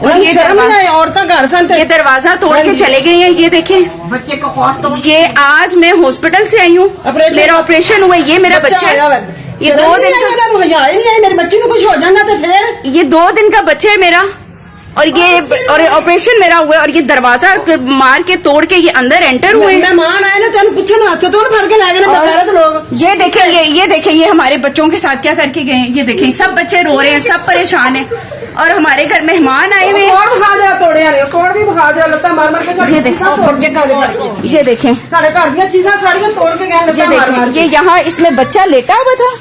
और ये दरवाजा तोड़ के चले गए हैं। ये देखें बच्चे को ये आज मैं हॉस्पिटल से आई हूँ, मेरा ऑपरेशन हुआ। ये मेरा बच्चा है, ये 2 दिन का मेरे बच्चे को कुछ हो जाना तो फिर ये 2 दिन का बच्चा है मेरा, और ये और ऑपरेशन मेरा हुआ है। और ये दरवाजा मार के तोड़ के ये अंदर एंटर हुए। मेहमान आए ना तो पूछो ना, हाथ तो भर के लाए ना लोग। ये देखें ये हमारे बच्चों के साथ क्या करके गए हैं। ये देखें सब बच्चे रो रहे हैं, सब परेशान हैं, और हमारे घर मेहमान आए हुए। ये देखें ये यहाँ इसमें बच्चा लेटा हुआ था,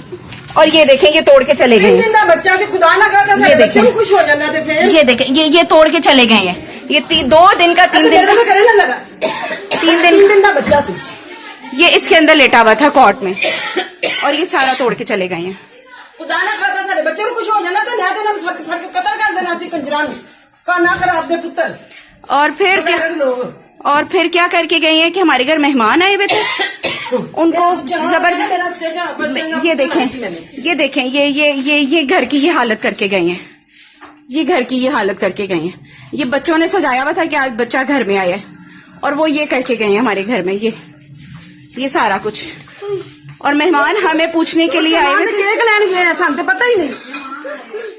और ये देखें ये तोड़ के चले गए। बच्चा के खुदा ना खाता, ये देखें खुश हो जाना थे फिर। ये देखें ये तोड़ के चले गए हैं। ये 2 दिन का 3 दिन का 3 दिन का बच्चा से ये इसके अंदर लेटा हुआ था कोर्ट में, और ये सारा तोड़ के चले गए हैं। खुदा ना खाता सारे बच्चे को कुछ हो जाना तो कत्ल कर देना सी कंजरान का ना कर आपके पुत्र। और फिर क्या करके गए हैं कि हमारे घर मेहमान आए हुए थे, उनको जबरदस्ती। ये देखें ये घर की ये हालत करके गए हैं। ये घर की ये हालत करके गए हैं। ये बच्चों ने सजाया हुआ था कि आज बच्चा घर में आया है, और वो ये करके गए हैं हमारे घर में ये सारा कुछ। और मेहमान हमें पूछने के लिए आए हुए थे, केक लेने गए हैं, सामने पता ही नहीं।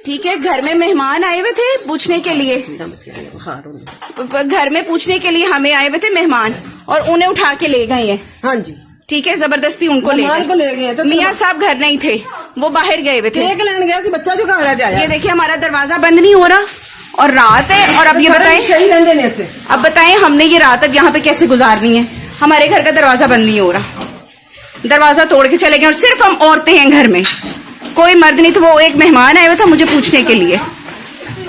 ठीक है, घर में मेहमान आए हुए थे पूछने के लिए, घर में पूछने के लिए हमें आए हुए थे मेहमान, और उन्हें उठा के ले गए हैं। हाँ जी, ठीक है, जबरदस्ती उनको ले गए। तो मियाँ साहब घर नहीं थे, वो बाहर गए हुए थे। केक लेने गया बच्चा जो कहाँ जाए। ये देखिए हमारा दरवाजा बंद नहीं हो रहा, और रात है। और अब ये बताएं, अब बताएं हमने ये रात अब यहाँ पे कैसे गुजारनी है। हमारे घर का दरवाजा बंद नहीं हो रहा, दरवाजा तोड़ के चले गए, और सिर्फ हम औरतें हैं घर में, कोई मर्द नहीं। तो वो एक मेहमान आया हुआ था मुझे पूछने के लिए,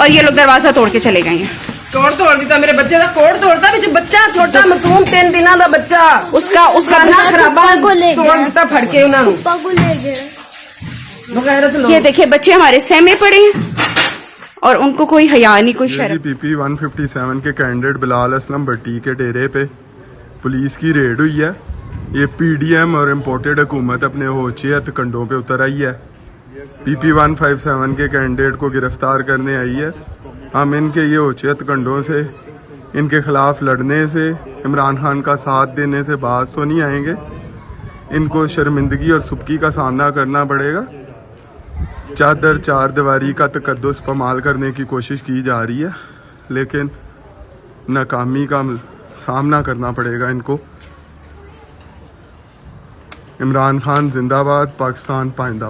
और ये लोग दरवाजा तोड़ के चले गए हैं। तोड़ दिता मेरे बच्चे का कोड तोड़ता, बच्चा छोटा मासूम 3 दिनों का बच्चा, उसका ना खराबा तोड़ दिता फड़के उन्होंने। ये देखिए बच्चे हमारे सहमे पड़े हैं, और उनको कोई हया नहीं, कोई शर्म। PP 157 के कैंडिडेट बिलाल असलम भट्टी के डेरे पे पुलिस की रेड हुई है। ये PDM और इम्पोर्टेड हुकूमत अपने होशियत कंडों पे उतर आई है। PP 157 के कैंडिडेट को गिरफ्तार करने आई है। हम इनके ये होशियत कंडों से, इनके खिलाफ लड़ने से, इमरान खान का साथ देने से बाज तो नहीं आएंगे। इनको शर्मिंदगी और सुबकी का सामना करना पड़ेगा। चादर 4 दीवारी का तकद्दुस इस्तेमाल करने की कोशिश की जा रही है, लेकिन नाकामी का सामना करना पड़ेगा इनको। इमरान खान जिंदाबाद, पाकिस्तान पाइंदा।